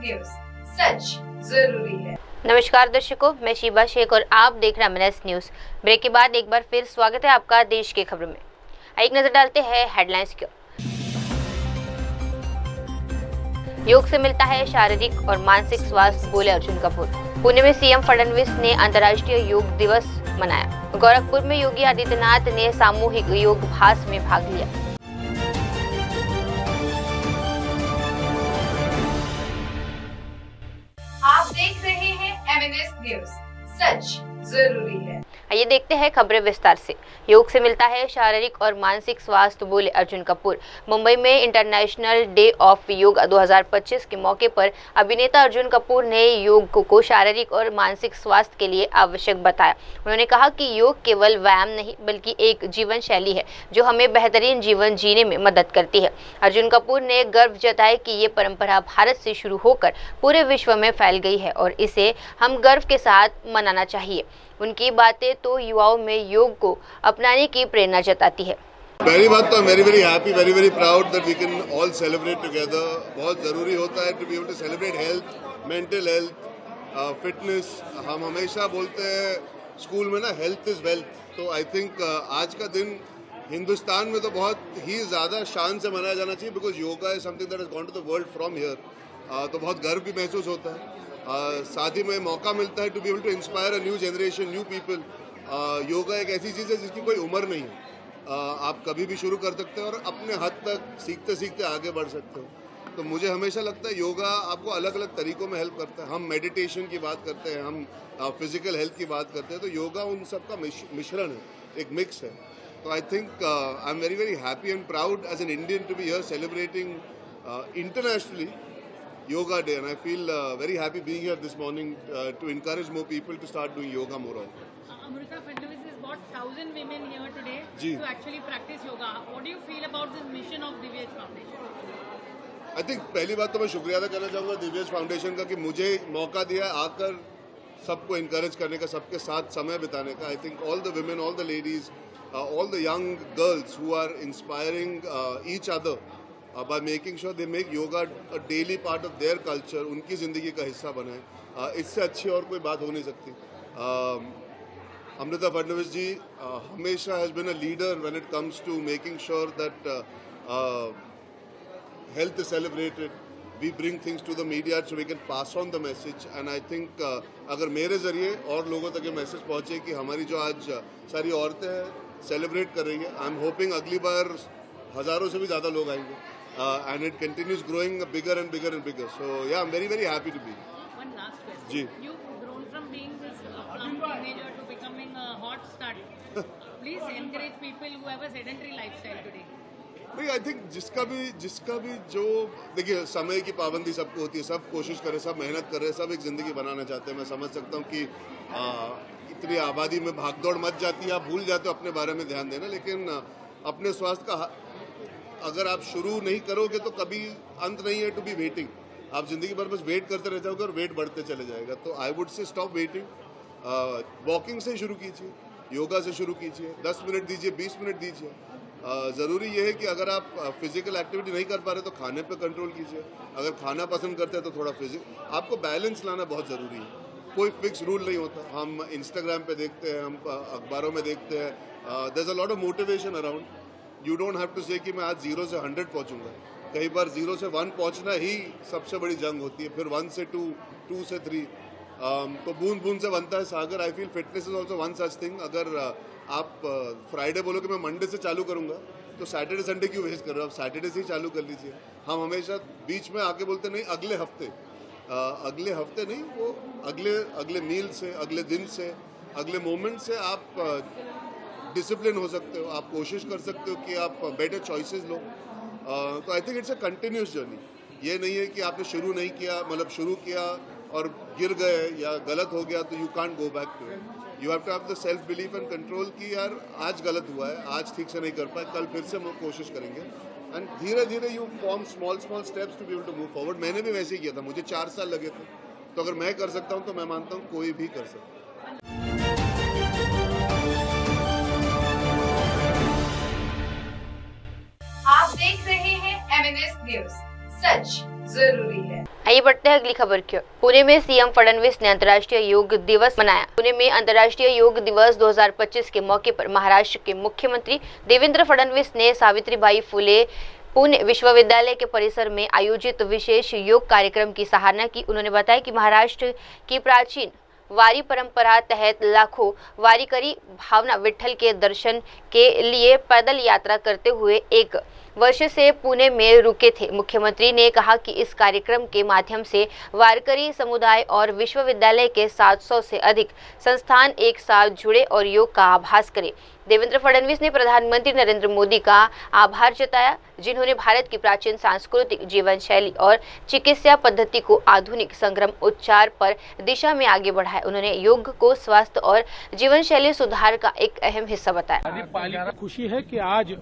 News, सच जरूरी है। नमस्कार दर्शकों, मैं शिवा शेख और आप देख रहे हैं एमएनएस न्यूज। ब्रेक के बाद एक बार फिर स्वागत है आपका देश के खबरों में। एक नजर डालते हैं हेडलाइंस की ओर। योग से मिलता है शारीरिक और मानसिक स्वास्थ्य, बोले अर्जुन कपूर। पुणे में सीएम फडणवीस ने अंतर्राष्ट्रीय योग दिवस मनाया। गोरखपुर में योगी आदित्यनाथ ने सामूहिक योगाभ्यास में भाग लिया। आप देख रहे हैं एमएनएस न्यूज, सच जरूरी है। आइए देखते हैं खबरें विस्तार से। योग से मिलता है शारीरिक और मानसिक स्वास्थ्य, बोले अर्जुन कपूर। मुंबई में इंटरनेशनल डे ऑफ योग 2025 के मौके पर अभिनेता अर्जुन कपूर ने योग को शारीरिक और मानसिक स्वास्थ्य के लिए आवश्यक बताया। उन्होंने कहा कि योग केवल व्यायाम नहीं बल्कि एक जीवन शैली है जो हमें बेहतरीन जीवन जीने में मदद करती है। अर्जुन कपूर ने गर्व जताया कि ये परंपरा भारत से शुरू होकर पूरे विश्व में फैल गई है और इसे हम गर्व के साथ मनाना चाहिए। उनकी बातें तो युवाओं में योग को अपनाने की प्रेरणा जताती है। पहली बात तो very happy, very proud that we can all celebrate together. बहुत ज़रूरी होता है to be able to celebrate health, mental health, fitness. हम हमेशा बोलते हैं स्कूल में ना, हेल्थ इज़ वेल्थ। तो आई थिंक आज का दिन हिंदुस्तान में तो बहुत ही ज़्यादा शान से मनाया जाना चाहिए, because yoga is something that has gone to the world from here. तो बहुत गर्व भी महसूस होता है। साथ ही में मौका मिलता है to be able to inspire a new generation, new people. Yoga एक ऐसी चीज़ है जिसकी कोई उम्र नहीं है। आप कभी भी शुरू कर सकते हो और अपने हद तक सीखते सीखते आगे बढ़ सकते हो। तो मुझे हमेशा लगता है योगा आपको अलग अलग तरीक़ों में हेल्प करता है। हम मेडिटेशन की बात करते हैं, हम फिजिकल हेल्थ की बात करते हैं, तो योगा उन सब का मिश्रण है, एक मिक्स है। तो I think I am very happy and proud as an Indian to be here celebrating internationally Yoga Day, and I feel very happy being here this morning to encourage more people to start doing yoga more often. Amrita Fadnavis has brought 1,000 women here today to actually practice yoga. What do you feel about this mission of Divyesh Foundation? I think पहली बात तो मैं शुक्रिया अदा करना चाहूँगा Divyesh foundation का कि मुझे मौका दिया आकर सबको encourage करने का, सबके साथ समय बिताने का। I think all the women, all the ladies, all the young girls who are inspiring each other by making sure they make yoga a daily part of their culture, उनकी ज़िंदगी का हिस्सा बनाए। इससे अच्छी और कोई बात हो नहीं सकती। अमृता फडणवीस जी हमेशा has been a leader when it comes to making sure that health is celebrated. We bring things to the media so we can pass on the message, and I think अगर मेरे ज़रिए और लोगों तक ये मैसेज पहुँचे कि हमारी जो आज सारी औरतें हैं सेलिब्रेट कर रही हैं, आई एम होपिंग अगली बार हज़ारों से भी ज़्यादा लोग आएंगे। And it continues growing bigger and bigger and bigger. So yeah, I'm very happy to be here. One last question. Ji. You've grown from being this plump teenager to becoming a hot stud. Please encourage people who have a sedentary lifestyle today. नहीं, I think जिसका भी जो देखिए, समय की पाबंदी सबको होती है, सब कोशिश करें, सब मेहनत कर रहे हैं, सब एक ज़िंदगी बनाना चाहते हैं। मैं समझ सकता हूँ कि इतनी आबादी में भागदौड़ मच जाती है, आप भूल जाते हो अपने बारे में ध्यान देना। लेकिन अपने स्वास्थ्य का अगर आप शुरू नहीं करोगे तो कभी अंत नहीं है टू बी वेटिंग। आप ज़िंदगी भर बस वेट करते रह जाओगे और वेट बढ़ते चले जाएगा। तो I would say stop waiting. Walking से शुरू कीजिए, योगा से शुरू कीजिए, 10 मिनट दीजिए, 20 मिनट दीजिए। ज़रूरी ये है कि अगर आप फिजिकल एक्टिविटी नहीं कर पा रहे तो खाने पे कंट्रोल कीजिए। अगर खाना पसंद करते हैं तो थोड़ा आपको बैलेंस लाना बहुत ज़रूरी है। कोई फिक्स रूल नहीं होता। हम इंस्टाग्राम पे देखते हैं, हम अखबारों में देखते हैं, there is a lot of motivation around. You don't have to say कि मैं आज 0 से 100 पहुँचूंगा। कई बार 0 से 1 पहुँचना ही सबसे बड़ी जंग होती है, फिर 1 से 2, 2 से 3। तो बूंद बूंद से बनता है सागर। I feel fitness is also one such thing. अगर आप फ्राइडे बोलो कि मैं मंडे से चालू करूँगा, तो सैटरडे संडे क्यों वेस्ट कर रहे हो? आप सैटरडे से ही चालू कर लीजिए। हम हमेशा बीच में आके बोलते नहीं अगले हफ्ते नहीं, वो अगले मील से, अगले दिन से, अगले मोमेंट से आप डिसिप्लिन हो सकते हो। आप कोशिश कर सकते हो कि आप बेटर चॉइसेस लो। तो I think it's a continuous journey. ये नहीं है कि आपने शुरू नहीं किया, मतलब शुरू किया और गिर गए या गलत हो गया तो you can't go back to it. You have to have the self belief and control कि यार आज गलत हुआ है, आज ठीक से नहीं कर पाए, कल फिर से हम कोशिश करेंगे। एंड धीरे धीरे you form small steps to be able to move forward. मैंने भी वैसे ही किया था, मुझे 4 साल लगे थे। तो अगर मैं कर सकता हूँ तो मैं मानता हूँ कोई भी कर सकता है। आप देख रहे हैं एमएनएस न्यूज, सच जरूरी है। आइए बढ़ते हैं अगली खबर की ओर। पुणे में सीएम फडणवीस ने अंतर्राष्ट्रीय योग दिवस मनाया। पुणे में अंतर्राष्ट्रीय योग दिवस 2025 के मौके पर महाराष्ट्र के मुख्यमंत्री देवेंद्र फडणवीस ने सावित्रीबाई फुले पुणे विश्वविद्यालय के परिसर में आयोजित विशेष योग कार्यक्रम की सराहना की। उन्होंने बताया कि महाराष्ट्र की प्राचीन वारी परंपरा तहत लाखों वारीकरी भावना विठ्ठल के दर्शन के लिए पैदल यात्रा करते हुए एक वर्ष से पुणे में रुके थे। मुख्यमंत्री ने कहा कि इस कार्यक्रम के माध्यम से वारकरी समुदाय और विश्वविद्यालय के 700 से अधिक संस्थान एक साथ जुड़े और योग का आभास करें। देवेंद्र फडणवीस ने प्रधानमंत्री नरेंद्र मोदी का आभार जताया, जिन्होंने भारत की प्राचीन सांस्कृतिक जीवन शैली और चिकित्सा पद्धति को आधुनिक संक्रम उपचार पर दिशा में आगे बढ़ाया। उन्होंने योग को स्वास्थ्य और जीवन शैली सुधार का एक अहम हिस्सा बताया। खुशी है कि आज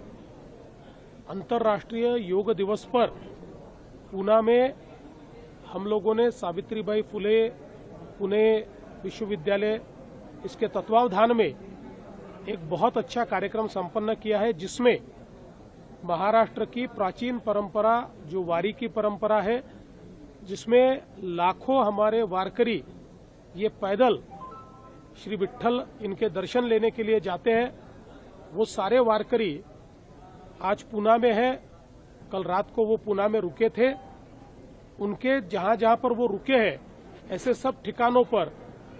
अंतर्राष्ट्रीय योग दिवस पर पूना में हम लोगों ने सावित्रीबाई फुले पुणे विश्वविद्यालय इसके तत्वावधान में एक बहुत अच्छा कार्यक्रम संपन्न किया है, जिसमें महाराष्ट्र की प्राचीन परंपरा जो वारी की परंपरा है, जिसमें लाखों हमारे वारकरी ये पैदल श्री विठ्ठल इनके दर्शन लेने के लिए जाते हैं। वो सारे वारकरी आज पूना में है। कल रात को वो पूना में रुके थे। उनके जहां जहां पर वो रुके हैं, ऐसे सब ठिकानों पर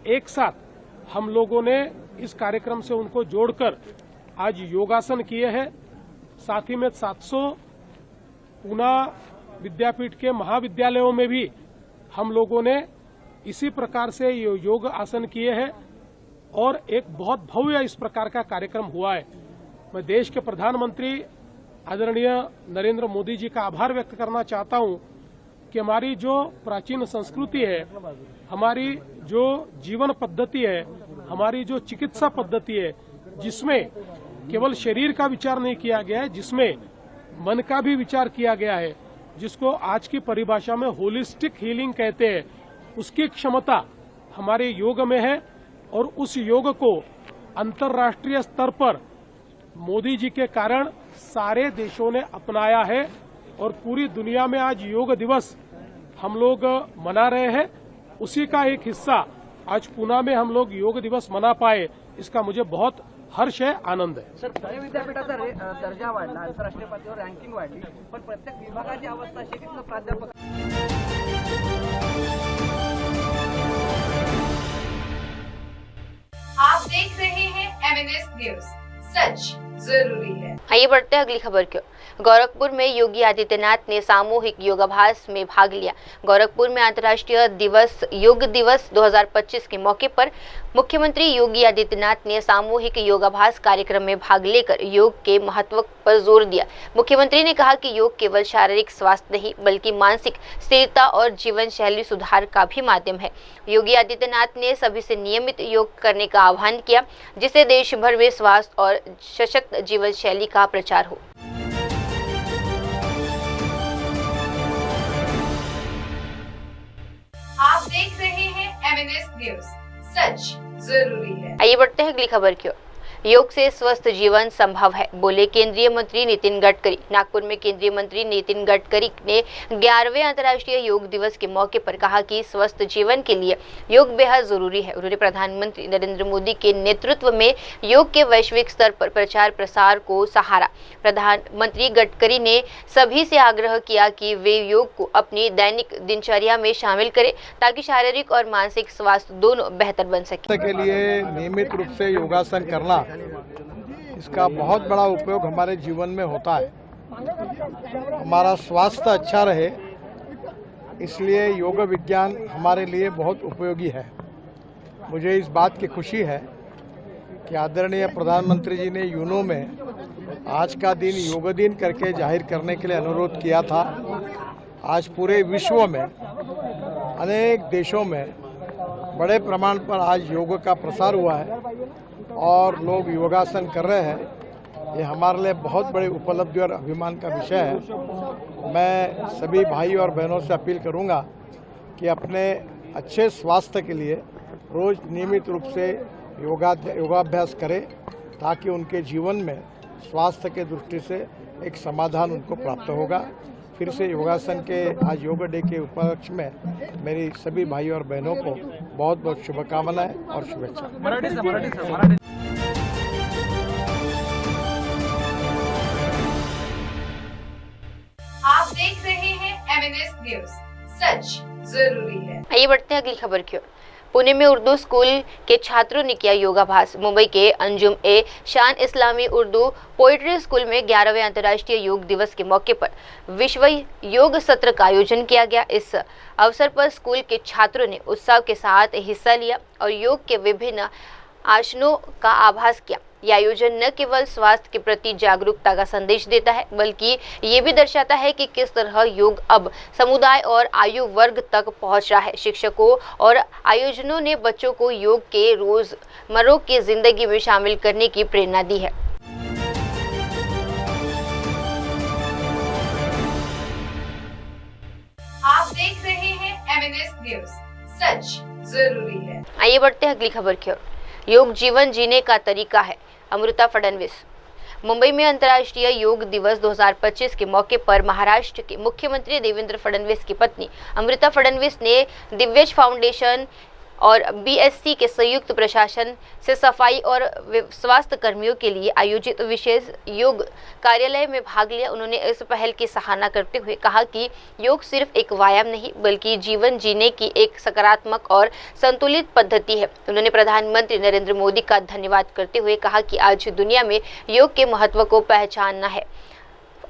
एक साथ हम लोगों ने इस कार्यक्रम से उनको जोड़कर आज योगासन किए हैं। साथ ही में 700 पूना विद्यापीठ के महाविद्यालयों में भी हम लोगों ने इसी प्रकार से योग आसन किए हैं और एक बहुत भव्य इस प्रकार का कार्यक्रम हुआ है। मैं देश के प्रधानमंत्री आदरणीय नरेंद्र मोदी जी का आभार व्यक्त करना चाहता हूं कि हमारी जो प्राचीन संस्कृति है, हमारी जो जीवन पद्धति है, हमारी जो चिकित्सा पद्धति है, जिसमें केवल शरीर का विचार नहीं किया गया है, जिसमें मन का भी विचार किया गया है, जिसको आज की परिभाषा में होलिस्टिक हीलिंग कहते हैं, उसकी क्षमता हमारे योग में है। और उस योग को अंतर्राष्ट्रीय स्तर पर मोदी जी के कारण सारे देशों ने अपनाया है और पूरी दुनिया में आज योग दिवस हम लोग मना रहे हैं। उसी का एक हिस्सा आज पुणे में हम लोग योग दिवस मना पाए, इसका मुझे बहुत हर्ष है, आनंद है। सर, पुणे विद्यापीठाचा दर्जा वाढला, आंतरराष्ट्रीय पातळीवर रँकिंग वाढली, पण प्रत्येक विभागाची अवस्था अशी की तिथलं प्राध्यापक आप देख रहे हैं MNS न्यूज, सच जरूरी है। आइए बढ़ते हैं अगली खबर की ओर। गोरखपुर में योगी आदित्यनाथ ने सामूहिक योगाभ्यास में भाग लिया। गोरखपुर में अंतर्राष्ट्रीय योग दिवस 2025 के मौके पर मुख्यमंत्री योगी आदित्यनाथ ने सामूहिक योगाभ्यास कार्यक्रम में भाग लेकर योग के महत्व पर जोर दिया। मुख्यमंत्री ने कहा कि योग केवल शारीरिक स्वास्थ्य नहीं बल्कि मानसिक स्थिरता और जीवन शैली सुधार का भी माध्यम है। योगी आदित्यनाथ ने सभी से नियमित योग करने का आह्वान किया, जिससे देश भर में स्वास्थ्य और सशक्त जीवन शैली का प्रचार हो। आप देख रहे हैं MNS न्यूज, सच जरूरी है। आइए बढ़ते हैं अगली खबर की ओर। योग से स्वस्थ जीवन संभव है, बोले केंद्रीय मंत्री नितिन गडकरी। नागपुर में केंद्रीय मंत्री नितिन गडकरी ने 11वें अंतर्राष्ट्रीय योग दिवस के मौके पर कहा कि स्वस्थ जीवन के लिए योग बेहद जरूरी है। उन्होंने प्रधानमंत्री नरेंद्र मोदी के नेतृत्व में योग के वैश्विक स्तर पर प्रचार प्रसार को सहारा। प्रधानमंत्री गडकरी ने सभी से आग्रह किया कि वे योग को अपनी दैनिक दिनचर्या में शामिल करें ताकि शारीरिक और मानसिक स्वास्थ्य दोनों बेहतर बन सके। के लिए नियमित रूप से योगासन करना, इसका बहुत बड़ा उपयोग हमारे जीवन में होता है। हमारा स्वास्थ्य अच्छा रहे, इसलिए योग विज्ञान हमारे लिए बहुत उपयोगी है। मुझे इस बात की खुशी है कि आदरणीय प्रधानमंत्री जी ने यूनो में आज का दिन योग दिन करके जाहिर करने के लिए अनुरोध किया था। आज पूरे विश्व में अनेक देशों में बड़े प्रमाण पर आज योग का प्रसार हुआ है और लोग योगासन कर रहे हैं। ये हमारे लिए बहुत बड़ी उपलब्धि और अभिमान का विषय है। मैं सभी भाई और बहनों से अपील करूंगा कि अपने अच्छे स्वास्थ्य के लिए रोज नियमित रूप से योगाभ्यास करें ताकि उनके जीवन में स्वास्थ्य के दृष्टि से एक समाधान उनको प्राप्त होगा। फिर से योगासन के आज योग डे के उपलक्ष्य में मेरी सभी भाइयों और बहनों को बहुत बहुत शुभकामनाएं और शुभेच्छा। आप देख रहे हैं MNS न्यूज, सच जरूरी है। आइए बढ़ते हैं अगली खबर की ओर। पुणे में उर्दू स्कूल के छात्रों ने किया योगाभ्यास। मुंबई के अंजुम ए शान इस्लामी उर्दू पोइट्री स्कूल में 11वें अंतर्राष्ट्रीय योग दिवस के मौके पर विश्व योग सत्र का आयोजन किया गया। इस अवसर पर स्कूल के छात्रों ने उत्साह के साथ हिस्सा लिया और योग के विभिन्न आसनों का आभास किया। यह आयोजन न केवल स्वास्थ्य के प्रति जागरूकता का संदेश देता है, बल्कि ये भी दर्शाता है कि किस तरह योग अब समुदाय और आयु वर्ग तक पहुंच रहा है। शिक्षकों और आयोजनों ने बच्चों को योग के रोजमर्रा की जिंदगी में शामिल करने की प्रेरणा दी है। आप देख रहे हैं MNS न्यूज, सच जरूरी है। आइए बढ़ते हैं अगली खबर की ओर। योग जीवन जीने का तरीका है, अमृता फडणवीस। मुंबई में अंतर्राष्ट्रीय योग दिवस 2025 के मौके पर महाराष्ट्र के मुख्यमंत्री देवेंद्र फडणवीस की पत्नी अमृता फडणवीस ने दिव्यज फाउंडेशन और BSC के संयुक्त प्रशासन से सफाई और स्वास्थ्य कर्मियों के लिए आयोजित विशेष योग कार्यालय में भाग लिया। उन्होंने इस पहल की सराहना करते हुए कहा कि योग सिर्फ एक व्यायाम नहीं, बल्कि जीवन जीने की एक सकारात्मक और संतुलित पद्धति है। उन्होंने प्रधानमंत्री नरेंद्र मोदी का धन्यवाद करते हुए कहा कि आज दुनिया में योग के महत्व को पहचानना है।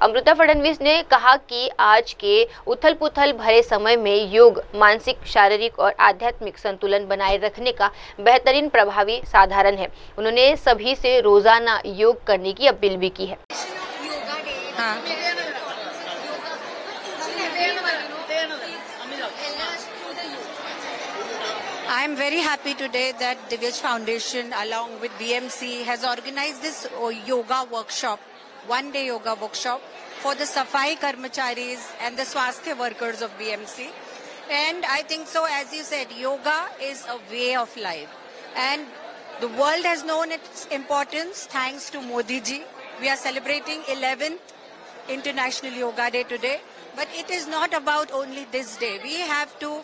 अमृता फडणवीस ने कहा कि आज के उथल-पुथल भरे समय में योग मानसिक, शारीरिक और आध्यात्मिक संतुलन बनाए रखने का बेहतरीन प्रभावी साधन है। उन्होंने सभी से रोजाना योग करने की अपील भी की है। I am very happy today that Divyaj Foundation along with BMC has organized this yoga workshop, one-day yoga workshop for the Safai Karmacharis and the Swasthya workers of BMC. And I think so, as you said, yoga is a way of life. And the world has known its importance thanks to Modi ji. We are celebrating 11th International Yoga Day today. But it is not about only this day. We have to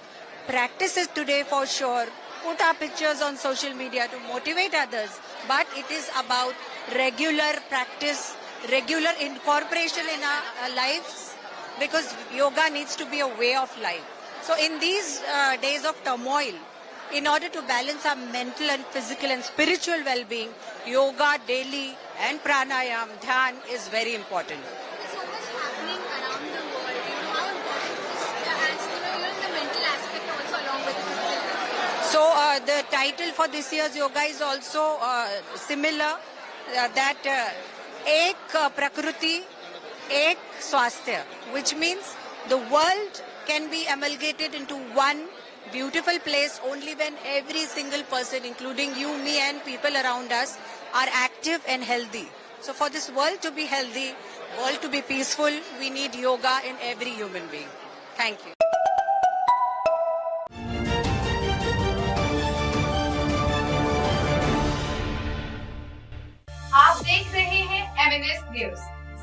practice it today for sure. Put our pictures on social media to motivate others. But it is about regular practice, regular incorporation in our lives, because yoga needs to be a way of life. So in these days of turmoil, in order to balance our mental and physical and spiritual well-being, yoga daily and pranayam, dhyan is very important. There's so much happening around the world. How important is the mental aspect also along with the physical? So the title for this year's yoga is also similar, that Ek Prakriti, Ek Swasthya, which means the world can be amalgamated into one beautiful place only when every single person, including you, me and people around us, are active and healthy. So for this world to be healthy, world to be peaceful, we need yoga in every human being. Thank you. आप देख रहे हैं MNS news,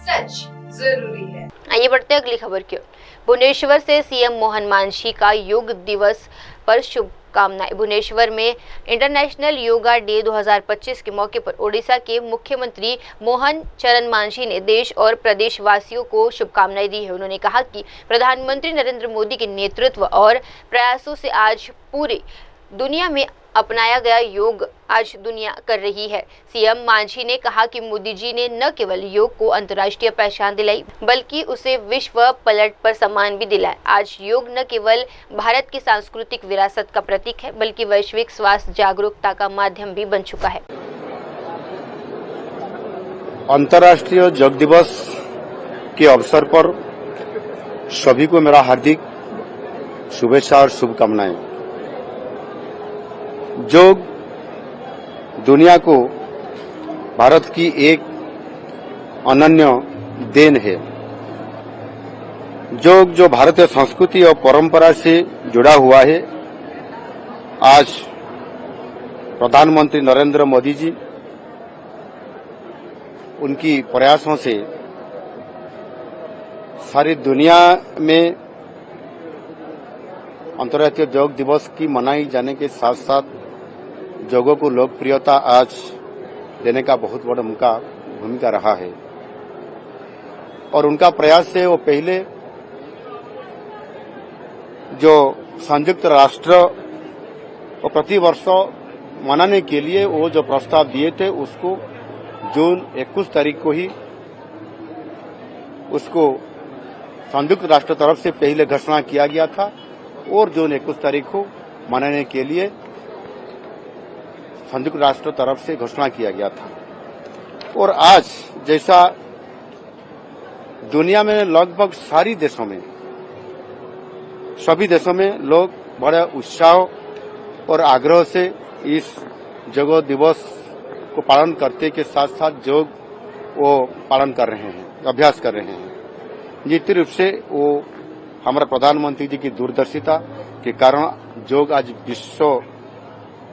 सच जरूरी है। आइए बढ़ते हैं अगली खबर की ओर। भुवनेश्वर से सीएम मोहन मांझी का योग दिवस पर शुभकामनाएं। भुवनेश्वर में इंटरनेशनल योगा डे 2025 के मौके पर ओडिशा के मुख्यमंत्री मोहन चरण मांझी ने देश और प्रदेशवासियों को शुभकामनाएं दी है। उन्होंने कहा कि प्रधानमंत्री नरेंद्र मोदी के नेतृत्व और प्रयासों से आज पूरी दुनिया में अपनाया गया योग आज दुनिया कर रही है। सीएम मांझी ने कहा कि मोदी जी ने न केवल योग को अंतर्राष्ट्रीय पहचान दिलाई, बल्कि उसे विश्व पलट पर सम्मान भी दिलाया। आज योग न केवल भारत की सांस्कृतिक विरासत का प्रतीक है, बल्कि वैश्विक स्वास्थ्य जागरूकता का माध्यम भी बन चुका है। अंतर्राष्ट्रीय योग दिवस के अवसर पर सभी को मेरा हार्दिक शुभेच्छा और शुभकामनाएं। योग दुनिया को भारत की एक अनन्य देन है। योग जो भारतीय संस्कृति और परंपरा से जुड़ा हुआ है, आज प्रधानमंत्री नरेंद्र मोदी जी उनकी प्रयासों से सारी दुनिया में अंतर्राष्ट्रीय योग दिवस की मनाई जाने के साथ साथ योगों को लोकप्रियता आज देने का बहुत बड़ा भूमिका रहा है और उनका प्रयास से वो पहले जो संयुक्त राष्ट्र को प्रतिवर्ष मनाने के लिए वो जो प्रस्ताव दिए थे उसको जून 21 तारीख को ही उसको संयुक्त राष्ट्र तरफ से पहले घोषणा किया गया था और जून 21 तारीख को मनाने के लिए संयुक्त राष्ट्र तरफ से घोषणा किया गया था। और आज जैसा दुनिया में लगभग सभी देशों में लोग बड़े उत्साह और आग्रह से इस योग दिवस को पालन करते के साथ साथ योग वो पालन कर रहे हैं, अभ्यास कर रहे हैं। निश्चित रूप से वो हमारा प्रधानमंत्री जी की दूरदर्शिता के कारण योग आज विश्व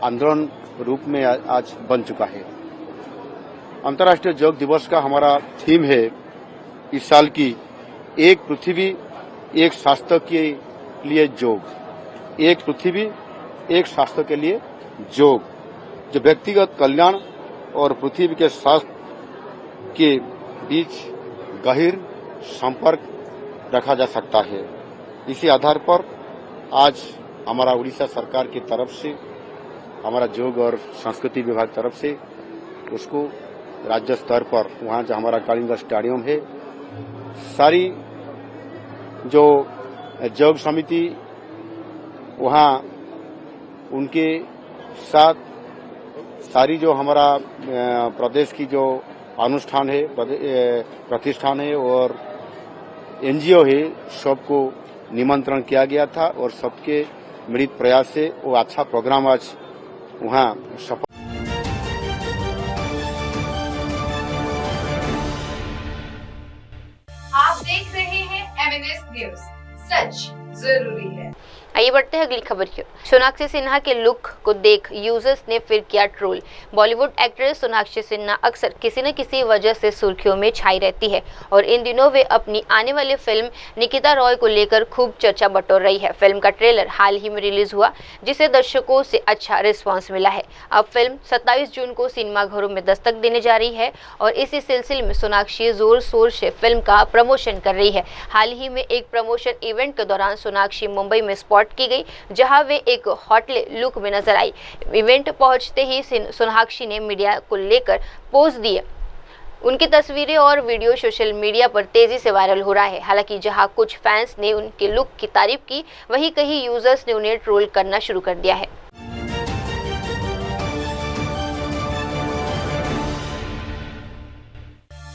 आंदोलन रूप में आज बन चुका है। अंतर्राष्ट्रीय योग दिवस का हमारा थीम है इस साल की एक पृथ्वी एक स्वास्थ्य के लिए योग, एक पृथ्वी एक स्वास्थ्य के लिए योग, जो व्यक्तिगत कल्याण और पृथ्वी के स्वास्थ्य के बीच गहर संपर्क रखा जा सकता है। इसी आधार पर आज हमारा उड़ीसा सरकार की तरफ से हमारा योग और संस्कृति विभाग तरफ से उसको राज्य स्तर पर वहाँ जो हमारा कलिंग स्टेडियम है, सारी जो योग समिति वहाँ उनके साथ सारी जो हमारा प्रदेश की जो अनुष्ठान है, प्रतिष्ठान है और एनजीओ है, सबको निमंत्रण किया गया था और सबके मिलित प्रयास से वो अच्छा प्रोग्राम आज वहाँ सफल। आप देख रहे हैं MNS न्यूज, सच जरूरी है। आइए बढ़ते हैं अगली खबर की। सोनाक्षी सिन्हा के लुक को देख यूजर्स ने फिर किया ट्रोल। बॉलीवुड एक्ट्रेस सोनाक्षी सिन्हा अक्सर किसी न किसी वजह से सुर्खियों में छाई रहती है और इन दिनों वे अपनी आने वाली फिल्म निकिता रॉय को लेकर खूब चर्चा बटोर रही है। फिल्म का ट्रेलर हाल ही में रिलीज हुआ जिसे दर्शकों से अच्छा रिस्पॉन्स मिला है। अब फिल्म 27 जून को सिनेमाघरों में दस्तक देने जा रही है और इसी सिलसिले में सोनाक्षी जोर शोर से फिल्म का प्रमोशन कर रही है। हाल ही में एक प्रमोशन इवेंट के दौरान सोनाक्षी मुंबई में स्पॉट की गई, जहां वे एक हॉटले लुक में नजर आई। इवेंट पहुंचते ही सोनाक्षी ने मीडिया को लेकर पोज दिए। उनकी तस्वीरें और वीडियो सोशल मीडिया पर तेजी से वायरल हो रहा है। हालांकि जहां कुछ फैंस ने उनके लुक की तारीफ की, वहीं कई यूजर्स ने उन्हें ट्रोल करना शुरू कर दिया है।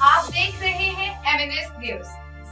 आप देख रहे हैं MNS न्यूज,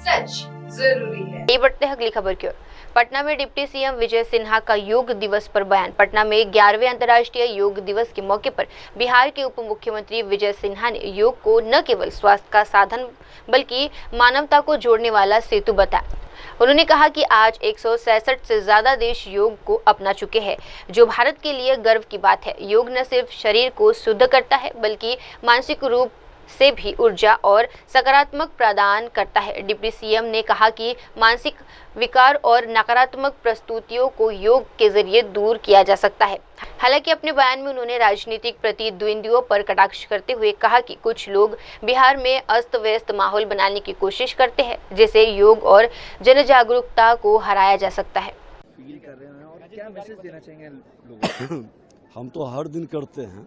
सच जरूरी है। ये बढ़ते हैं अगली खबर की ओर। पटना में डिप्टी सीएम विजय सिन्हा का योग दिवस पर बयान। पटना में 11वें अंतर्राष्ट्रीय योग दिवस के मौके पर बिहार के उप मुख्यमंत्री विजय सिन्हा ने योग को न केवल स्वास्थ्य का साधन बल्कि मानवता को जोड़ने वाला सेतु बताया। उन्होंने कहा कि आज 166 से ज्यादा देश योग को अपना चुके हैं, जो भारत के लिए गर्व की बात है। योग न सिर्फ शरीर को शुद्ध करता है बल्कि मानसिक रूप से भी ऊर्जा और सकारात्मक प्रदान करता है। डिप्टी सीएम ने कहा कि मानसिक विकार और नकारात्मक प्रस्तुतियों को योग के जरिए दूर किया जा सकता है। हालांकि अपने बयान में उन्होंने राजनीतिक प्रतिद्वंदियों पर कटाक्ष करते हुए कहा कि कुछ लोग बिहार में अस्त व्यस्त माहौल बनाने की कोशिश करते हैं, जिससे योग और जन जागरूकता को हराया जा सकता है। फील कर रहे हैं और क्या मैसेज देना चाहेंगे लोगों को? हम तो हर दिन करते हैं।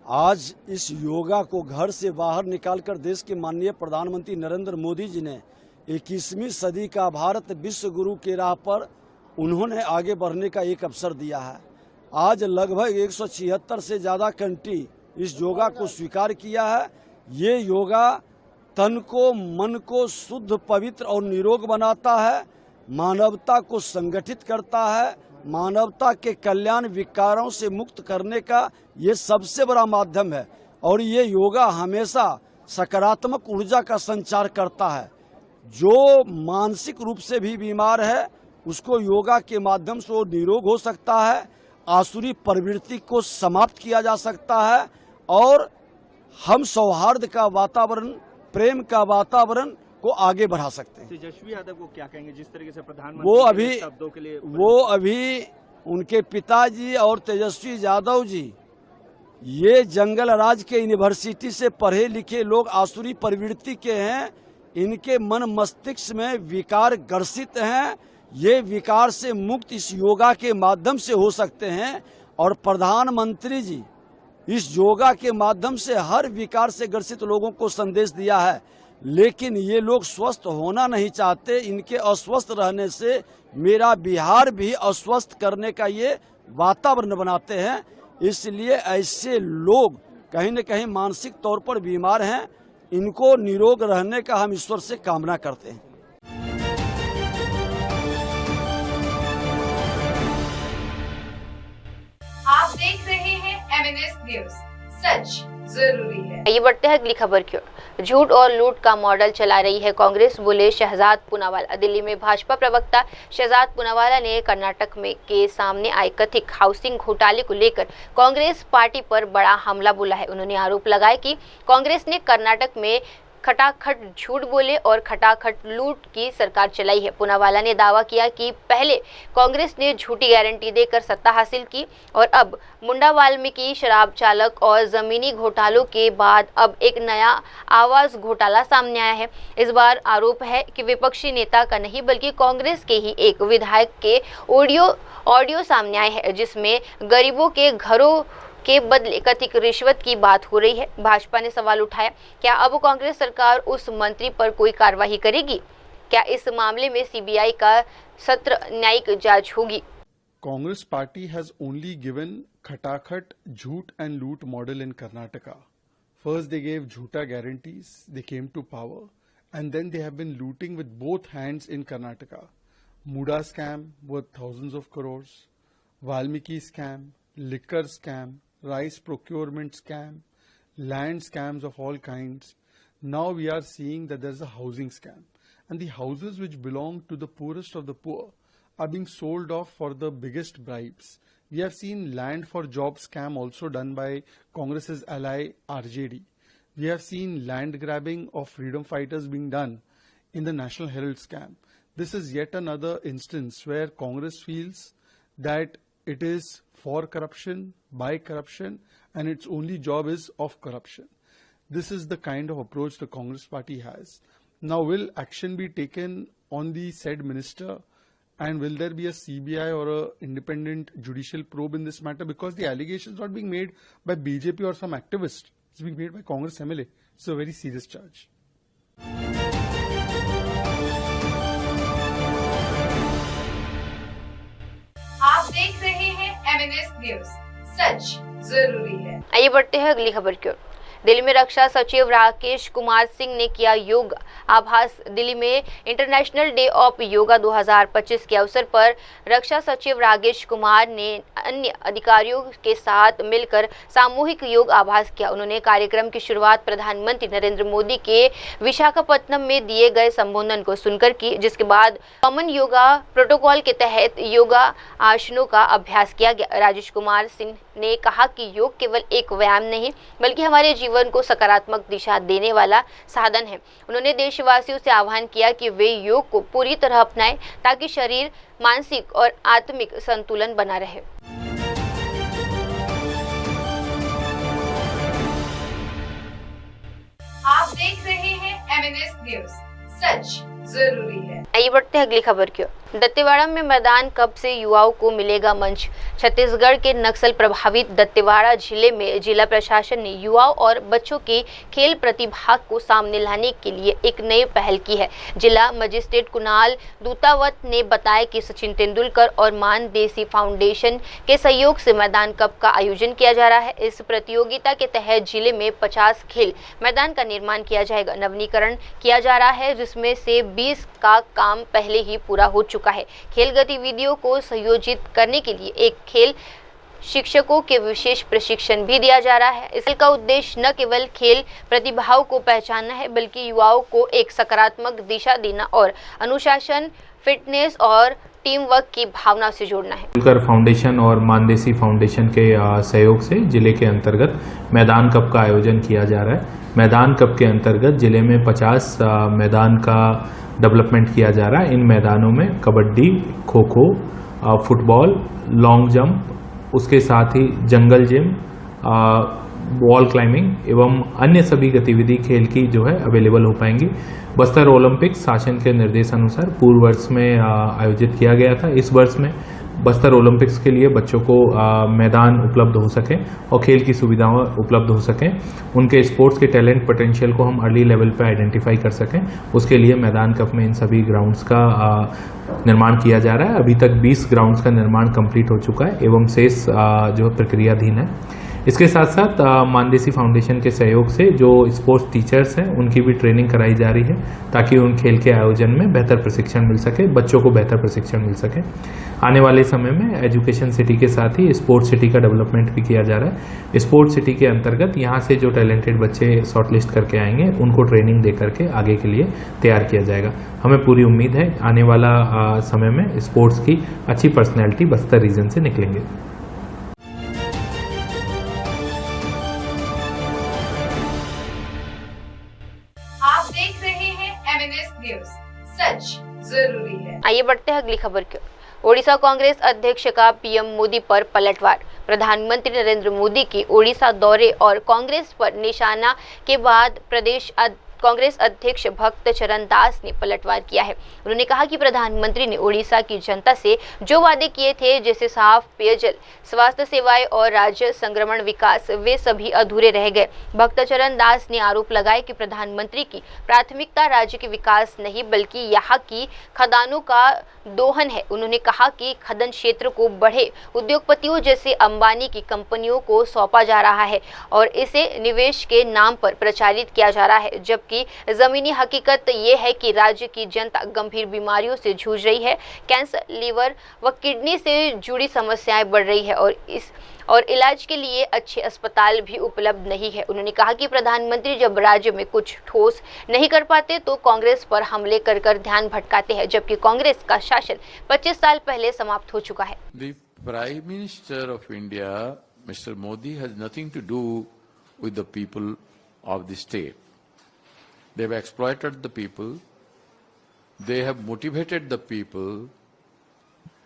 आज इस योगा को घर से बाहर निकालकर देश के माननीय प्रधानमंत्री नरेंद्र मोदी जी ने 21वीं सदी का भारत विश्व गुरु के राह पर उन्होंने आगे बढ़ने का एक अवसर दिया है। आज लगभग 176 से ज़्यादा कंट्री इस योगा को स्वीकार किया है। ये योगा तन को, मन को शुद्ध, पवित्र और निरोग बनाता है, मानवता को संगठित करता है, मानवता के कल्याण विकारों से मुक्त करने का ये सबसे बड़ा माध्यम है और ये योगा हमेशा सकारात्मक ऊर्जा का संचार करता है। जो मानसिक रूप से भी बीमार है उसको योगा के माध्यम से वो निरोग हो सकता है, आसुरी प्रवृत्ति को समाप्त किया जा सकता है और हम सौहार्द का वातावरण, प्रेम का वातावरण को आगे बढ़ा सकते हैं। तेजस्वी यादव को क्या कहेंगे, जिस तरीके से वो प्रधानमंत्री अभी के शब्दों के लिए वो अभी उनके पिताजी और तेजस्वी यादव जी ये जंगल राज के यूनिवर्सिटी से पढ़े लिखे लोग आसुरी प्रवृत्ति के हैं। इनके मन मस्तिष्क में विकार ग्रसित हैं। ये विकार से मुक्त इस योगा के माध्यम से हो सकते हैं और प्रधानमंत्री जी इस योगा के माध्यम से हर विकार से ग्रसित लोगों को संदेश दिया है। लेकिन ये लोग स्वस्थ होना नहीं चाहते। इनके अस्वस्थ रहने से मेरा बिहार भी अस्वस्थ करने का ये वातावरण बनाते हैं। इसलिए ऐसे लोग कहीं न कहीं मानसिक तौर पर बीमार हैं। इनको निरोग रहने का हम ईश्वर से कामना करते हैं। आप देख रहे हैं MNS न्यूज, सच जरूरी है। ये बढ़ते हैं अगली खबर की ओर। झूठ और लूट का मॉडल चला रही है कांग्रेस, बोले शहजाद पूनावाला। दिल्ली में भाजपा प्रवक्ता शहजाद पूनावाला ने कर्नाटक में के सामने आए कथित हाउसिंग घोटाले को लेकर कांग्रेस पार्टी पर बड़ा हमला बोला है। उन्होंने आरोप लगाया कि कांग्रेस ने कर्नाटक में खटाखट झूठ बोले और खटाखट लूट की सरकार चलाई है। पूनावाला ने दावा किया कि पहले कांग्रेस ने झूठी गारंटी देकर सत्ता हासिल की और अब मुंडा वाल्मीकि शराब चालक और जमीनी घोटालों के बाद अब एक नया आवास घोटाला सामने आया है। इस बार आरोप है कि विपक्षी नेता का नहीं बल्कि कांग्रेस के ही एक विधायक के ऑडियो सामने आए हैं, जिसमें गरीबों के घरों के बदले कथित रिश्वत की बात हो रही है। भाजपा ने सवाल उठाया, क्या अब कांग्रेस सरकार उस मंत्री पर कोई कार्रवाई करेगी? क्या इस मामले में सीबीआई का सत्र न्यायिक जांच होगी? Congress party has only given Khatakhat, Jhoot and Loot model in Karnataka. First they gave Jhoota guarantees, they came to power, and then they have been looting with both hands in Karnataka. Muda scam worth thousands of crores, Valmiki scam, liquor scam, rice procurement scam, land scams of all kinds. Now we are seeing that there's a housing scam. And the houses which belong to the poorest of the poor are being sold off for the biggest bribes. We have seen land for job scam also done by Congress's ally RJD. We have seen land grabbing of freedom fighters being done in the National Herald scam. This is yet another instance where Congress feels that it is for corruption, by corruption, and its only job is of corruption. This is the kind of approach the Congress party has. Now, will action be taken on the said minister, and will there be a CBI or a independent judicial probe in this matter? Because the allegation is not being made by BJP or some activist. It's being made by Congress MLA. It's a very serious charge. आप देख रहे हैं MNS news, सच जरूरी है। आइए बढ़ते हैं अगली खबर की ओर। दिल्ली में रक्षा सचिव राकेश कुमार सिंह ने किया योग आभास। दिल्ली में इंटरनेशनल डे ऑफ योगा 2025 के अवसर पर रक्षा सचिव राकेश कुमार ने अन्य अधिकारियों के साथ मिलकर सामूहिक योग आभास किया। उन्होंने कार्यक्रम की शुरुआत प्रधानमंत्री नरेंद्र मोदी के विशाखापट्टनम में दिए गए संबोधन को सुनकर की, जिसके बाद कॉमन योगा प्रोटोकॉल के तहत योगा आसनों का अभ्यास किया गया। राकेश कुमार सिंह ने कहा कि योग केवल एक व्यायाम नहीं बल्कि हमारे जीवन को सकारात्मक दिशा देने वाला साधन है। उन्होंने देशवासियों से आह्वान किया कि वे योग को पूरी तरह अपनाएं ताकि शरीर, मानसिक और आत्मिक संतुलन बना रहे। आप देख रहे हैं MNS न्यूज, सच जरूरी है। आइए बढ़ते हैं अगली खबर की ओर। दंतेवाड़ा में मैदान कप से युवाओं को मिलेगा मंच। छत्तीसगढ़ के नक्सल प्रभावित दंतेवाड़ा जिले में जिला प्रशासन ने युवाओं और बच्चों की खेल प्रतिभा को सामने लाने के लिए एक नई पहल की है। जिला मजिस्ट्रेट कुणाल दूतावत ने बताया कि सचिन तेंदुलकर और मान देसी फाउंडेशन के सहयोग से मैदान कप का आयोजन किया जा रहा है। इस प्रतियोगिता के तहत जिले में 50 खेल मैदान का निर्माण किया जाएगा। नवीनीकरण किया जा रहा है, जिसमें से 20 का काम पहले ही पूरा हो चुका है। खेल गतिविधियों को संयोजित करने के लिए एक खेल शिक्षकों के विशेष प्रशिक्षण भी दिया जा रहा है। इसका उद्देश्य न केवल खेल प्रतिभाओं को पहचानना है बल्कि युवाओं को एक सकारात्मक दिशा देना और अनुशासन, फिटनेस और टीम वर्क की भावना से जोड़ना है। तेंदुलकर फाउंडेशन और मानदेसी फाउंडेशन के सहयोग से जिले के अंतर्गत मैदान कप का आयोजन किया जा रहा है। मैदान कप के अंतर्गत जिले में 50 मैदान का डेवलपमेंट किया जा रहा है। इन मैदानों में kabaddi, kho kho, football, long jump, उसके साथ ही जंगल जिम, वॉल क्लाइंबिंग एवं अन्य सभी गतिविधि खेल की जो है अवेलेबल हो पाएंगी। बस्तर ओलंपिक शासन के निर्देशानुसार पूर्व वर्ष में आयोजित किया गया था। इस वर्ष में बस्तर ओलंपिक्स के लिए बच्चों को मैदान उपलब्ध हो सके और खेल की सुविधाएं उपलब्ध हो सकें, उनके स्पोर्ट्स के टैलेंट पोटेंशियल को हम अर्ली लेवल पर आइडेंटिफाई कर सकें, उसके लिए मैदान कप में इन सभी ग्राउंड्स का निर्माण किया जा रहा है। अभी तक 20 ग्राउंड्स का निर्माण कंप्लीट हो चुका है एवं शेष जो प्रक्रियाधीन है। इसके साथ साथ मानदेसी फाउंडेशन के सहयोग से जो स्पोर्ट्स टीचर्स हैं उनकी भी ट्रेनिंग कराई जा रही है ताकि उन खेल के आयोजन में बेहतर प्रशिक्षण मिल सके, बच्चों को बेहतर प्रशिक्षण मिल सके। आने वाले समय में एजुकेशन सिटी के साथ ही स्पोर्ट्स सिटी का डेवलपमेंट भी किया जा रहा है। स्पोर्ट्स सिटी के अंतर्गत यहाँ से जो टैलेंटेड बच्चे शॉर्टलिस्ट करके आएंगे उनको ट्रेनिंग दे करके आगे के लिए तैयार किया जाएगा। हमें पूरी उम्मीद है आने वाला समय में स्पोर्ट्स की अच्छी पर्सनैलिटी बस्तर रीजन से निकलेंगे। आप देख रहे हैं MNS न्यूज, सच जरूरी है। आइए बढ़ते हैं अगली खबर की ओर। ओडिशा कांग्रेस अध्यक्ष का पीएम मोदी पर पलटवार। प्रधानमंत्री नरेंद्र मोदी की ओडिशा दौरे और कांग्रेस पर निशाना के बाद प्रदेश कांग्रेस अध्यक्ष भक्त चरण दास ने पलटवार किया है। उन्होंने कहा कि प्रधानमंत्री ने ओडिशा की जनता से जो वादे किए थे, जैसे साफ पेयजल, स्वास्थ्य सेवाएं और राज्य संक्रमण विकास, वे सभी अधूरे रह गए। भक्त चरण दास ने आरोप लगाया कि प्रधानमंत्री की प्राथमिकता राज्य के विकास नहीं बल्कि यहाँ की खदानों का दोहन है। उन्होंने कहा कि खनन क्षेत्र को बड़े उद्योगपतियों जैसे अंबानी की कंपनियों को सौंपा जा रहा है और इसे निवेश के नाम पर प्रचारित किया जा रहा है, जबकि जमीनी हकीकत ये है कि राज्य की जनता गंभीर बीमारियों से जूझ रही है। कैंसर, लीवर व किडनी से जुड़ी समस्याएं बढ़ रही है और इलाज के लिए अच्छे अस्पताल भी उपलब्ध नहीं है। उन्होंने कहा कि प्रधानमंत्री जब राज्य में कुछ ठोस नहीं कर पाते तो कांग्रेस पर हमले कर कर ध्यान भटकाते हैं, जबकि कांग्रेस का शासन 25 साल पहले समाप्त हो चुका है। The Prime Minister of India, Mr. Modi, has nothing to do with the people of the state. They have exploited the people. They have motivated the people,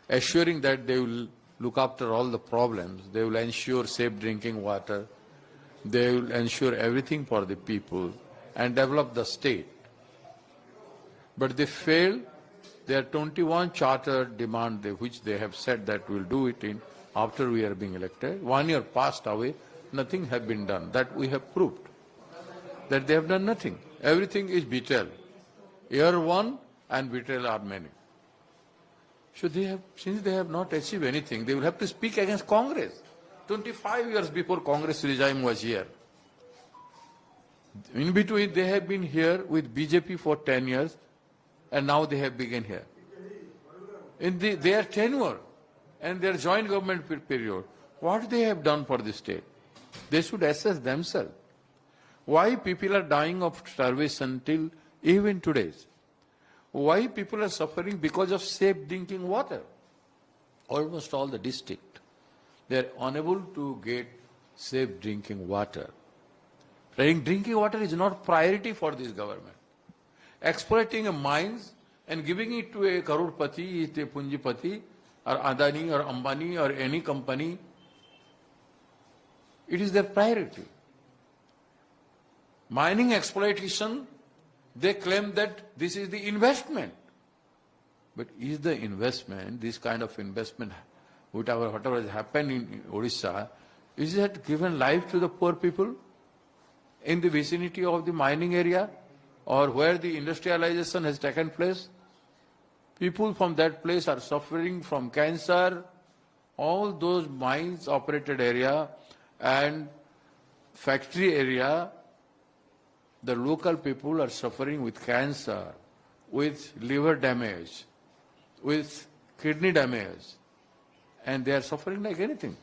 assuring that they will look after all the problems. They will ensure safe drinking water. They will ensure everything for the people and develop the state. But they failed. Their 21 charter demand, which they have said that we will do it in after we are being elected. 1 year passed away, nothing has been done. That we have proved. That they have done nothing. Everything is betrayal. Year one and betrayal are many. So they have, since they have not achieved anything, they will have to speak against Congress. 25 years before Congress regime was here. In between, they have been here with BJP for 10 years, and now they have begun here. In their tenure and their joint government period, what they have done for the state? They should assess themselves. Why people are dying of starvation till even today? Why people are suffering because of safe drinking water? Almost all the district, they are unable to get safe drinking water. Drinking water is not priority for this government. Exploiting a mines and giving it to a Karorpati, a Punjipati, or Adani, or Ambani, or any company, it is their priority. Mining exploitation, they claim that this is the investment. But is the investment, this kind of investment, whatever has happened in Odisha, is it given life to the poor people in the vicinity of the mining area or where the industrialization has taken place? People from that place are suffering from cancer. All those mines operated area and factory area, the local people are suffering with cancer, with liver damage, with kidney damage, and they are suffering like anything.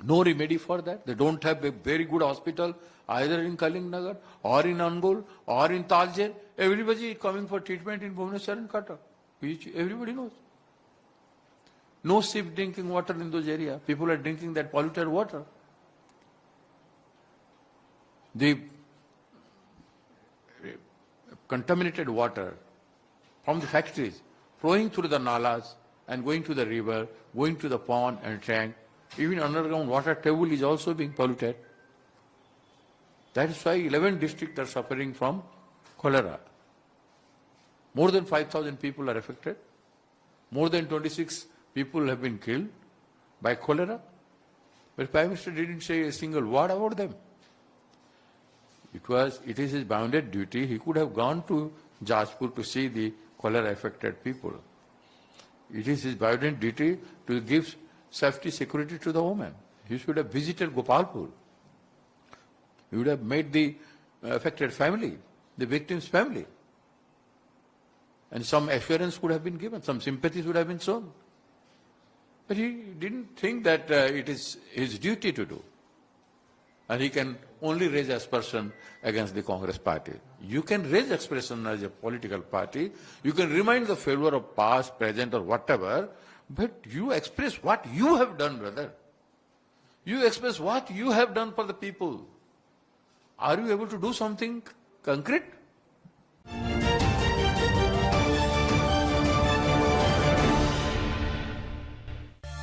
No remedy for that. They don't have a very good hospital either in Kalingnagar or in Angul or in Talcher. Everybody is coming for treatment in Bhubaneswar and Cuttack, which everybody knows. No safe drinking water in those areas. People are drinking that polluted water. The contaminated water from the factories flowing through the nalas and going to the river, going to the pond and tank. Even underground water table is also being polluted. That is why 11 districts are suffering from cholera. More than 5,000 people are affected. More than 26 people have been killed by cholera. But Prime Minister didn't say a single word about them. It is his bounded duty. He could have gone to Jajpur to see the cholera affected people. It is his bounded duty to give safety, security to the women. He should have visited Gopalpur. He would have met the affected family, the victim's family. And some assurance would have been given, some sympathy would have been shown. But he didn't think that it is his duty to do. And he can only raise aspersion against the Congress party. You can raise expression as a political party. You can remind the failure of past, present or whatever, but you express what you have done, brother. You express what you have done for the people. Are you able to do something concrete?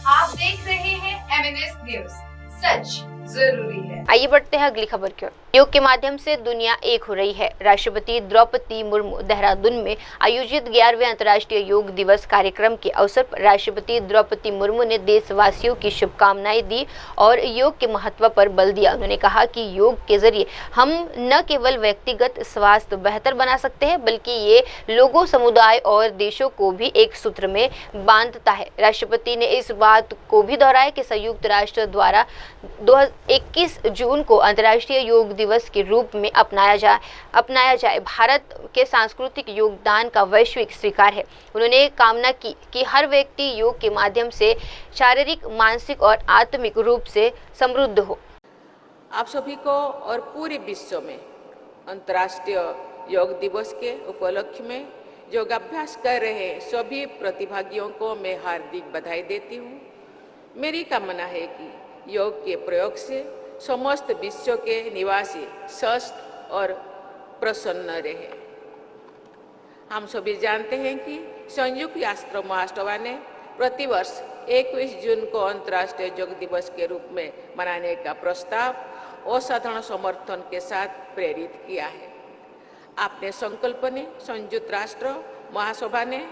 आप देख रहे हैं MNS news, सच जरूरी है। आइए बढ़ते हैं अगली खबर की ओर। योग के माध्यम से दुनिया एक हो रही है। राष्ट्रपति द्रौपदी मुर्मू देहरादून में आयोजित 11वें अंतर्राष्ट्रीय योग दिवस कार्यक्रम के अवसर पर राष्ट्रपति द्रौपदी मुर्मू ने देशवासियों की शुभकामनाएं दी और योग के महत्व पर बल दिया। उन्होंने कहा कि योग के जरिए हम न केवल व्यक्तिगत स्वास्थ्य बेहतर बना सकते हैं, बल्कि ये लोगों, समुदाय और देशों को भी एक सूत्र में बांधता है। राष्ट्रपति ने इस बात को भी दोहराया कि संयुक्त राष्ट्र द्वारा 21 जून को अंतर्राष्ट्रीय योग दिवस के रूप में अपनाया जाए भारत के सांस्कृतिक योगदान का वैश्विक स्वीकार है। उन्होंने कामना की कि हर व्यक्ति योग के माध्यम से शारीरिक, मानसिक और आत्मिक रूप से समृद्ध हो। आप सभी को और पूरे विश्व में अंतर्राष्ट्रीय योग दिवस के उपलक्ष्य में योगाभ्यास कर रहे सभी प्रतिभागियों को मैं हार्दिक बधाई देती हूँ। मेरी कामना है कि योग के प्रयोग से समस्त विश्व के निवासी स्वस्थ और प्रसन्न रहे। हम सभी जानते हैं कि संयुक्त राष्ट्र महासभा ने प्रतिवर्ष 21 जून को अंतर्राष्ट्रीय योग दिवस के रूप में मनाने का प्रस्ताव असाधारण समर्थन के साथ प्रेरित किया है। अपने संकल्प ने संयुक्त राष्ट्र महासभा ने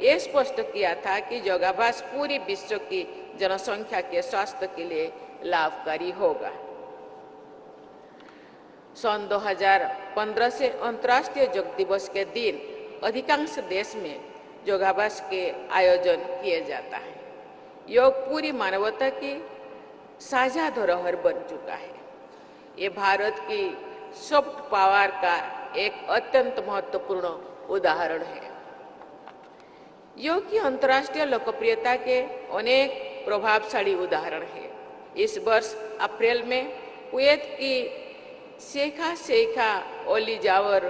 यह स्पष्ट किया था कि योगाभ्यास पूरी विश्व की जनसंख्या के स्वास्थ्य के लिए लाभकारी होगा। सन 2015 से अंतर्राष्ट्रीय योग दिवस के दिन अधिकांश देश में योगाभ्यास के आयोजन किए जाता है। योग पूरी मानवता की साझा धरोहर बन चुका है। ये भारत की सॉफ्ट पावर का एक अत्यंत महत्वपूर्ण उदाहरण है। योग की अंतर्राष्ट्रीय लोकप्रियता के अनेक प्रभावशाली उदाहरण हैं। इस वर्ष अप्रैल में कुवैत की शेखा ओली जावर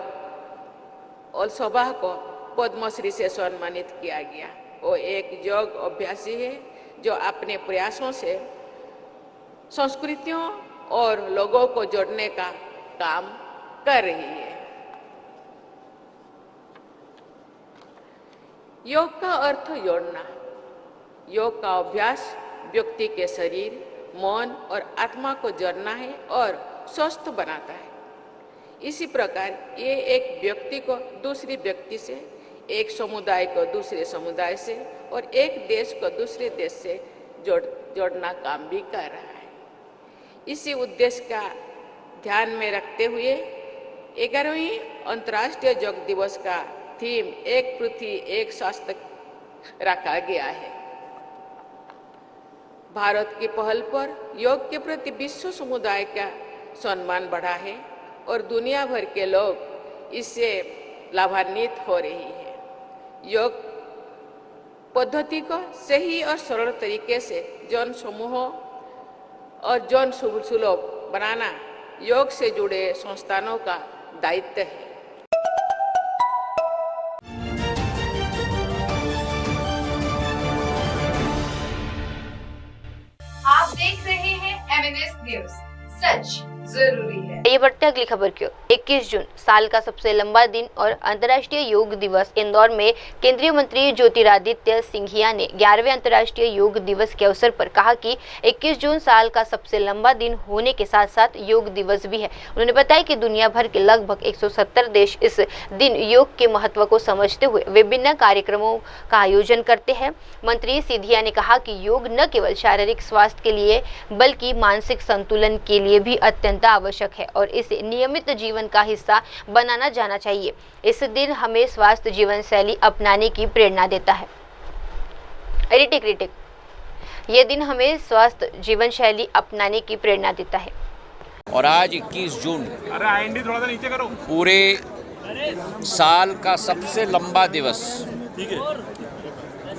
अल सबाह को पद्मश्री से सम्मानित किया गया। वो एक योग अभ्यासी है जो अपने प्रयासों से संस्कृतियों और लोगों को जोड़ने का काम कर रही है। योग का अर्थ जोड़ना। योग का अभ्यास व्यक्ति के शरीर, मन और आत्मा को जोड़ना है और स्वस्थ बनाता है। इसी प्रकार ये एक व्यक्ति को दूसरी व्यक्ति से, एक समुदाय को दूसरे समुदाय से और एक देश को दूसरे देश से जोड़ना काम भी कर रहा है। इसी उद्देश्य का ध्यान में रखते हुए 11वीं अंतर्राष्ट्रीय योग दिवस का थीम एक पृथ्वी एक स्वास्थ्य रखा गया है। भारत की पहल पर योग के प्रति विश्व समुदाय का सम्मान बढ़ा है और दुनिया भर के लोग इससे लाभान्वित हो रही है। योग पद्धति को सही और सरल तरीके से जन समूहों और जन सुलभ बनाना योग से जुड़े संस्थानों का दायित्व है। आप देख रहे हैं MNS न्यूज, सच जरूरी है। ये बढ़ते बढ़ते अगली खबर की ओर। 21 जून साल का सबसे लंबा दिन और अंतर्राष्ट्रीय योग दिवस। इंदौर में केंद्रीय मंत्री ज्योतिरादित्य सिंधिया ने 11वें अंतर्राष्ट्रीय योग दिवस के अवसर पर कहा कि 21 जून साल का सबसे लंबा दिन होने के साथ साथ योग दिवस भी है। उन्होंने बताया कि दुनिया भर के लगभग 170 देश इस दिन योग के महत्व को समझते हुए विभिन्न कार्यक्रमों का आयोजन करते हैं। मंत्री सिंधिया ने कहा कि योग न केवल शारीरिक स्वास्थ्य के लिए बल्कि मानसिक संतुलन के लिए भी अत्यंत आवश्यक है और इसे नियमित जीवन का हिस्सा बनाना जाना चाहिए। इस दिन हमें स्वस्थ जीवन शैली अपनाने की प्रेरणा देता है। यह दिन हमें स्वस्थ जीवन शैली अपनाने की प्रेरणा देता है। और आज 21 जून पूरे साल का सबसे लंबा दिवस,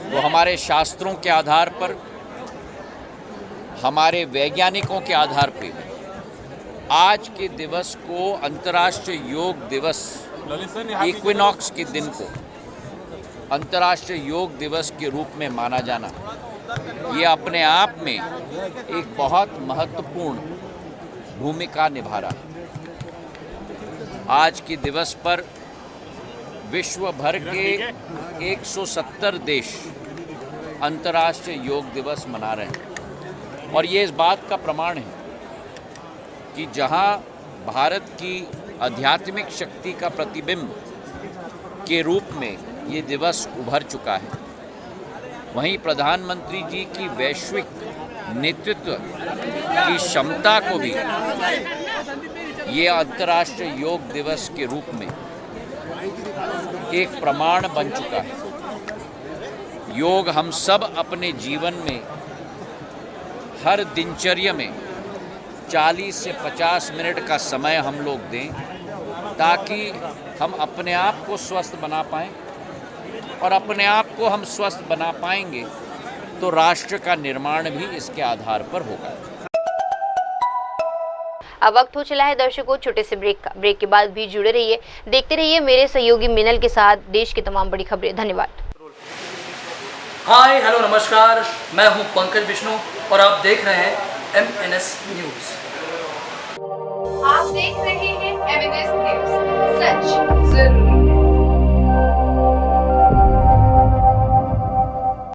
वो हमारे शास्त्रों के आधार पर, हमारे वैज्ञानिकों के आधार पर आज के दिवस को अंतर्राष्ट्रीय योग दिवस, इक्विनॉक्स के दिन को अंतर्राष्ट्रीय योग दिवस के रूप में माना जाना, ये अपने आप में एक बहुत महत्वपूर्ण भूमिका निभा रहा है। आज के दिवस पर विश्व भर के 170 देश अंतर्राष्ट्रीय योग दिवस मना रहे हैं और ये इस बात का प्रमाण है कि जहां भारत की आध्यात्मिक शक्ति का प्रतिबिंब के रूप में ये दिवस उभर चुका है, वहीं प्रधानमंत्री जी की वैश्विक नेतृत्व की क्षमता को भी ये अंतर्राष्ट्रीय योग दिवस के रूप में एक प्रमाण बन चुका है। योग हम सब अपने जीवन में हर दिनचर्या में 40 से 50 मिनट का समय हम लोग दें ताकि हम अपने आप को स्वस्थ बना पाएं, और अपने आप को हम स्वस्थ बना पाएंगे तो राष्ट्र का निर्माण भी इसके आधार पर होगा। अब वक्त हो चला है दर्शकों छोटे से ब्रेक का। ब्रेक के बाद भी जुड़े रहिए, देखते रहिए मेरे सहयोगी मिनल के साथ देश की तमाम बड़ी खबरें। धन्यवाद। हाय हेलो नमस्कार, मैं हूं पंकज विष्णु और आप देख रहे हैं MNS न्यूज। आप देख रहे हैं MNS न्यूज, सच जरूरी।